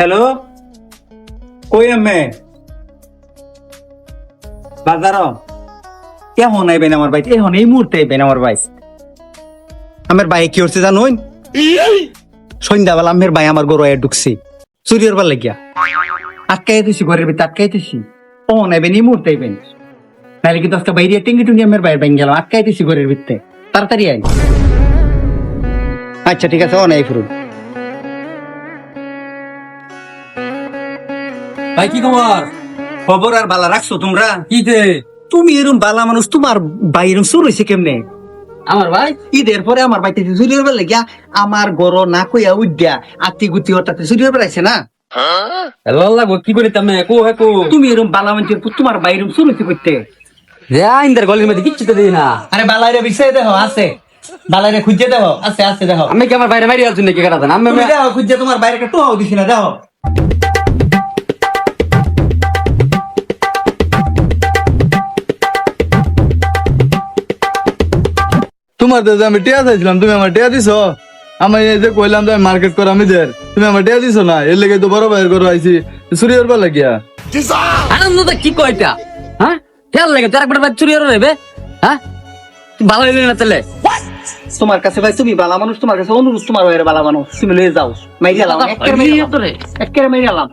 Hello, কই আমি বাজার কেমন আইবেন আমার ভাই? এখন এই মুহূর্তে আইবেন আমার ভাই। আমার ভাই কি হচ্ছে জানুন? সন্ধ্যাবেলা আমের ভাই আমার গরু ঢুকছি চুরিয়ার বার লাগিয়া আটকাইতেছি, ঘরের ভিতরে আটকাইতেছি। কখন আইবেন? এই মুহূর্তে আইবেন, নাহলে কিন্তু আজকে বাইরে টেঙ্গি টুঙ্গি আমার ভাইয়ের ব্যাংক গেলাম, আটকাইতেছি ঘরের ভিতরে। তাড়াতাড়ি আই। আচ্ছা ঠিক আছে, অনেক ফুরুন ভাই কি খবর? খবর আর বালা রাখছো তোমরা? কি যে তুমি এরম বালা মানুষ, তোমার ভাই এরম চুর হয়েছে কেমনে? আমার ভাই ঈদের পরে আমার বাড়িতে চুরি হবার লাগিয়া আমার গরো না কইয়া উদ্যা আত্মি গুতি হঠাৎ চুরি হবার আছে না। লাগবো কি করে তুমি কো হে কো তুমি এরম বালা মানুষের তোমার ভাই এরম চুর হইতে করতে। ইন্দার গলির মধ্যে কিচ্ছু তো দিই না। আরে বালাইরে বিষয় দেখো আছে, বালাইরে খুঁজে দেখো আছে, আছে দেখো। আমি কি আমার বাইরে বাইরে আসুন নাকি কাটা আমি তুমি দেখো খুঁজে, তোমার বাইরে একটা টোহাও দিছি না, দেখো। তোমার তো আমি টিয়া চাইছিলাম, তুমি আমার টিয়া দিছো। আমি এই যে কইলাম যে মার্কেট করা আমি দের, তুমি আমার টিয়া দিছো না। এর লেগে তো বড় ভাইয়ের ঘর আইছি চুরি করবার লাগিয়া। আনন্দটা কি কয়টা? হ্যাঁ খেয়াল লাগে তোর একবার চুরি আর রেবে। হ্যাঁ ভালো হইবে না তাহলে। তোমার কাছে ভাই তুমি বালা মানুষ, তোমার কাছে অনুরোধ, তোমার ভাইয়ের বালা মানুষ তুমি লয়ে যাও, মাই গেলাম একেবারে মাই গেলাম।